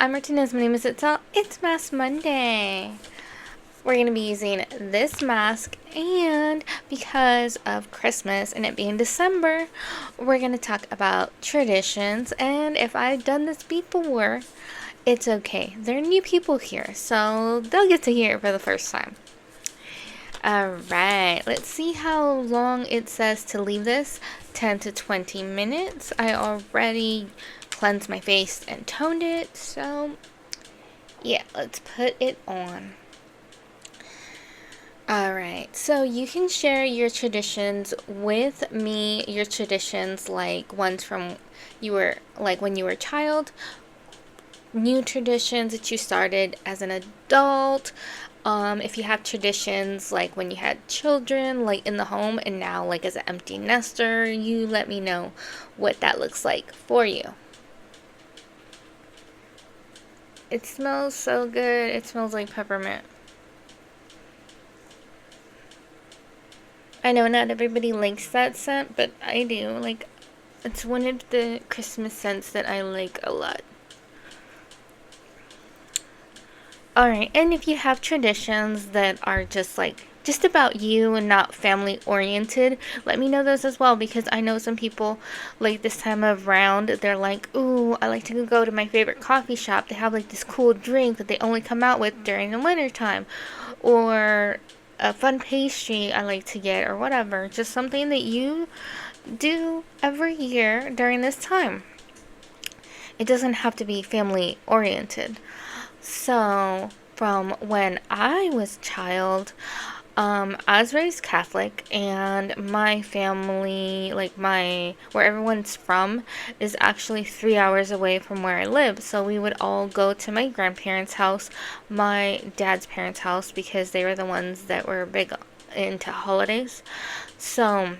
I'm Martinez. My name is Itzell. It's Mask Monday. We're going to be using this mask, and because of Christmas and it being December, we're going to talk about traditions. And if I've done this before, it's okay. There are new people here, so they'll get to hear it for the first time. Alright, let's see how long it says to leave this. 10 to 20 minutes. I already cleansed my face and toned it, so yeah, let's put it on. Alright, so you can share your traditions with me, your traditions like ones from when you were a child, new traditions that you started as an adult. If you have traditions like when you had children, like in the home, and now like as an empty nester, you let me know what that looks like for you. It smells so good. It smells like peppermint. I know not everybody likes that scent, but I do. Like, it's one of the Christmas scents that I like a lot. Alright, and if you have traditions that are just about you and not family oriented, let me know those as well, because I know some people like this time of round, they're like, ooh, I like to go to my favorite coffee shop. They have like this cool drink that they only come out with during the winter time, or a fun pastry I like to get, or whatever. Just something that you do every year during this time. It doesn't have to be family oriented. So, from when I was a child, I was raised Catholic, and my family, where everyone's from, is actually 3 hours away from where I live. So we would all go to my grandparents' house, my dad's parents' house, because they were the ones that were big into holidays. So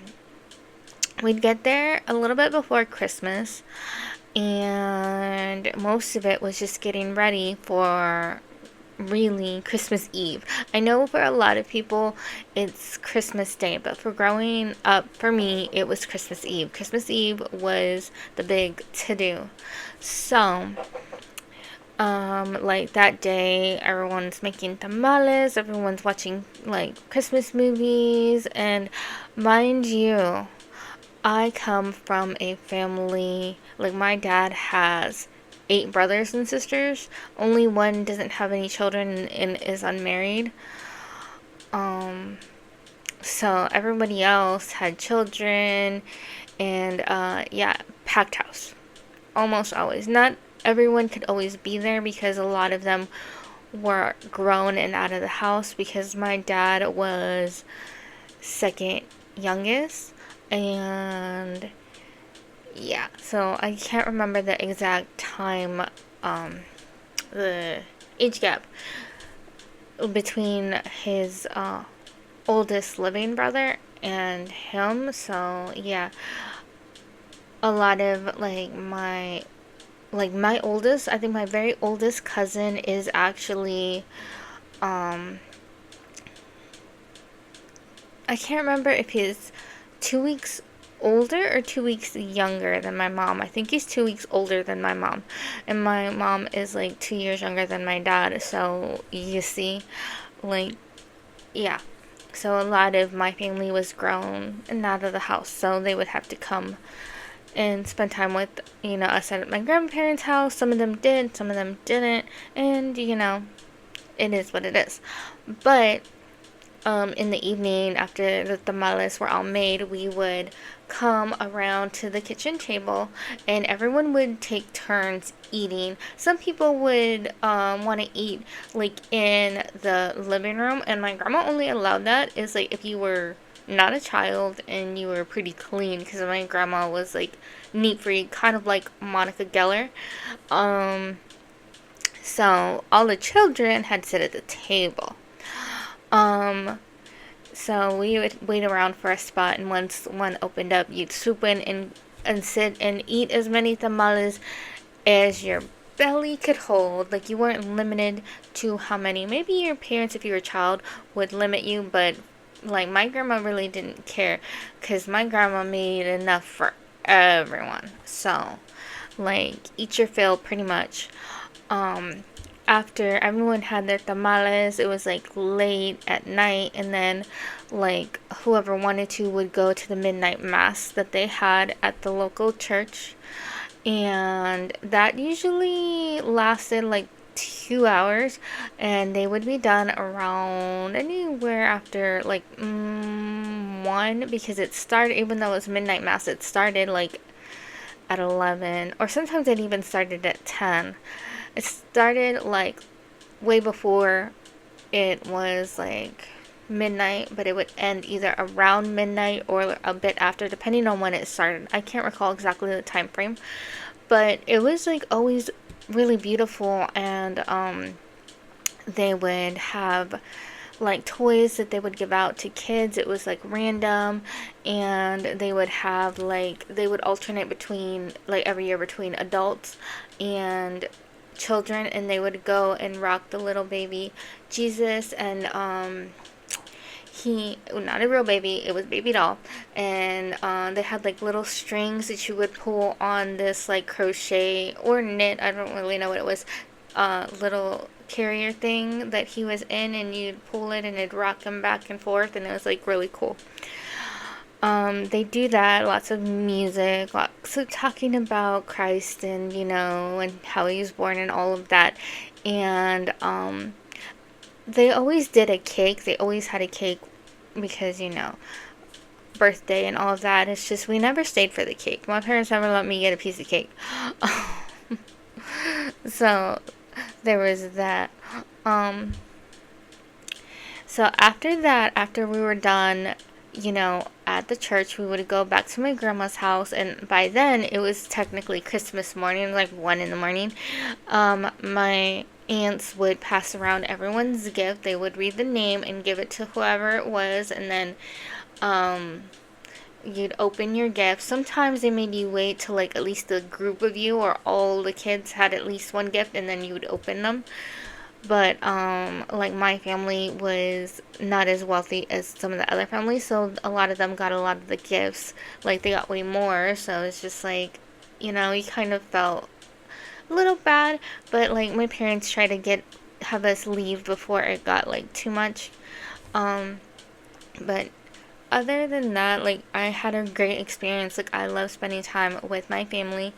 we'd get there a little bit before Christmas, and most of it was just getting ready for really Christmas Eve. I know for a lot of people it's Christmas Day, but for growing up, for me, it was Christmas Eve. Christmas Eve was the big to-do. So, like that day, everyone's making tamales, everyone's watching like Christmas movies, and mind you, I come from a family, like my dad has 8 brothers and sisters. Only one doesn't have any children and is unmarried. So everybody else had children, and yeah, packed house. Almost always. Not everyone could always be there because a lot of them were grown and out of the house, because my dad was second youngest. And yeah, so I can't remember the exact time, the age gap between his oldest living brother and him. So yeah, a lot of my oldest, I think my very oldest cousin is actually, I can't remember if he's 2 weeks older or 2 weeks younger than my mom. I think he's 2 weeks older than my mom. And my mom is like 2 years younger than my dad. So you see, like, yeah. So a lot of my family was grown and out of the house. So they would have to come and spend time with, us at my grandparents' house. Some of them did, some of them didn't. And, it is what it is. But in the evening, after the tamales were all made, we would come around to the kitchen table, and everyone would take turns eating. Some people would want to eat like in the living room, and my grandma only allowed that is like if you were not a child and you were pretty clean, because my grandma was like neat free, kind of like Monica Geller. So all the children had to sit at the table. So we would wait around for a spot, and once one opened up, you'd swoop in and sit and eat as many tamales as your belly could hold. Like, you weren't limited to how many. Maybe your parents, if you were a child, would limit you, but like my grandma really didn't care, because my grandma made enough for everyone. So, like, eat your fill pretty much. um after everyone had their tamales, it was like late at night, and then like whoever wanted to would go to the midnight mass that they had at the local church, and that usually lasted like 2 hours, and they would be done around anywhere after like 1, because it started, even though it was midnight mass, it started like at 11, or sometimes it even started at 10. It started like way before it was like midnight, but it would end either around midnight or a bit after, depending on when it started. I can't recall exactly the time frame, but it was like always really beautiful. And they would have like toys that they would give out to kids. It was like random, and they would have like, they would alternate between like every year between adults and children, and they would go and rock the little baby Jesus. And he, well, not a real baby, it was baby doll. And they had like little strings that you would pull on this like crochet or knit, I don't really know what it was, little carrier thing that he was in, and you'd pull it and it'd rock him back and forth, and it was like really cool. They do that, lots of music, lots of talking about Christ, and and how he was born and all of that. And they always did a cake. They always had a cake because birthday and all of that. It's just we never stayed for the cake. My parents never let me get a piece of cake. So there was that. Um, so after that, after we were done, at the church, we would go back to my grandma's house, and by then it was technically Christmas morning, like 1 in the morning. My aunts would pass around everyone's gift. They would read the name and give it to whoever it was, and then um, you'd open your gift. Sometimes they made you wait till like at least a group of you or all the kids had at least one gift, and then you would open them. But like my family was not as wealthy as some of the other families, so a lot of them got a lot of the gifts. Like they got way more, so it's just like, you kind of felt a little bad. But like my parents tried to have us leave before it got like too much. Um, but other than that, like I had a great experience. Like I love spending time with my family,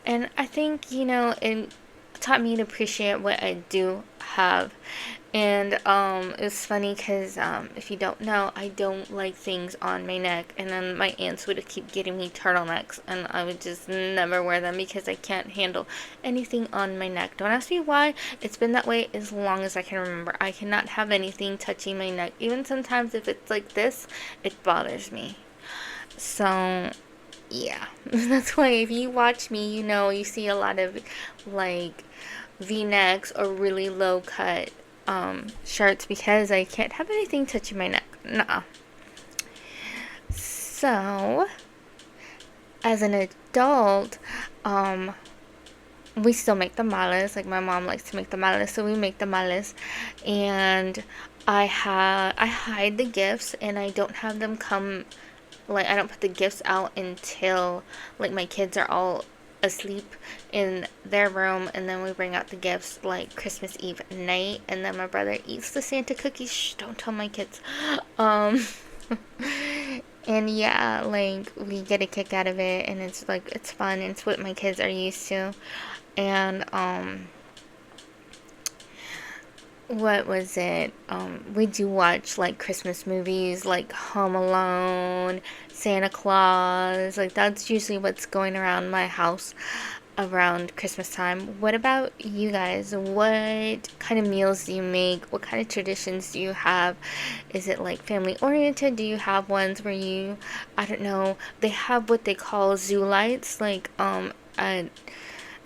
and I think it taught me to appreciate what I do have. And it's funny because if you don't know, I don't like things on my neck, and then my aunts would keep getting me turtlenecks, and I would just never wear them because I can't handle anything on my neck. Don't ask me why. It's been that way as long as I can remember. I cannot have anything touching my neck. Even sometimes if it's like this, it bothers me. So yeah, that's why if you watch me, you see a lot of like V-necks or really low cut shirts, because I can't have anything touching my neck. Nuh-uh. So as an adult, we still make tamales. Like my mom likes to make tamales, so we make tamales. And I hide the gifts, and I don't have them come, like I don't put the gifts out until like my kids are all asleep in their room, and then we bring out the gifts like Christmas Eve night, and then my brother eats the Santa cookies. Shh, don't tell my kids. um and yeah, like we get a kick out of it, and it's like it's fun, and it's what my kids are used to. And what was it? We do watch like Christmas movies like Home Alone, Santa Claus. Like that's usually what's going around my house around Christmas time. What about you guys? What kind of meals do you make? What kind of traditions do you have? Is it like family oriented? Do you have ones where I don't know, they have what they call zoo lights, like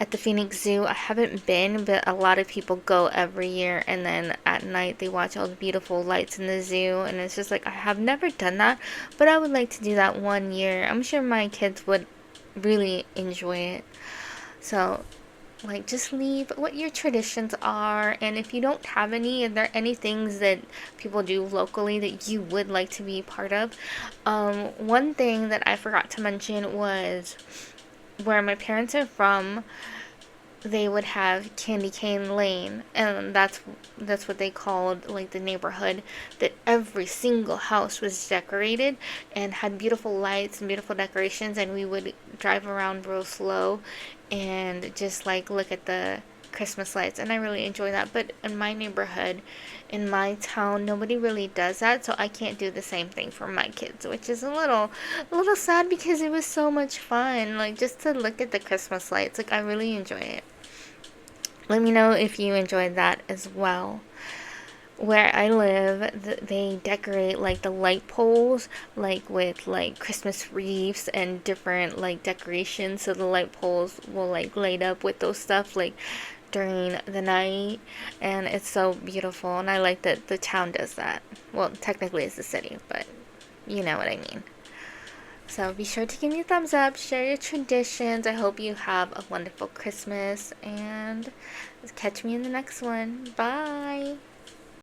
at the Phoenix Zoo. I haven't been, but a lot of people go every year, and then at night they watch all the beautiful lights in the zoo, and it's just like I have never done that, but I would like to do that one year. I'm sure my kids would really enjoy it. So like just leave what your traditions are, and if you don't have any, are there any things that people do locally that you would like to be part of? One thing that I forgot to mention was where my parents are from. they would have candy cane lane, and that's what they called like the neighborhood, that every single house was decorated and had beautiful lights and beautiful decorations, and we would drive around real slow and just like look at the Christmas lights, and I really enjoy that. But in my neighborhood, in my town, nobody really does that, so I can't do the same thing for my kids, which is a little sad because it was so much fun, like just to look at the Christmas lights. Like I really enjoy it. Let me know if you enjoyed that as well. Where I live, they decorate like the light poles, like with like Christmas wreaths and different like decorations. So the light poles will like light up with those stuff like during the night, and it's so beautiful. And I like that the town does that. Well, technically it's the city, but you know what I mean. So be sure to give me a thumbs up, share your traditions. I hope you have a wonderful Christmas, and catch me in the next one. Bye.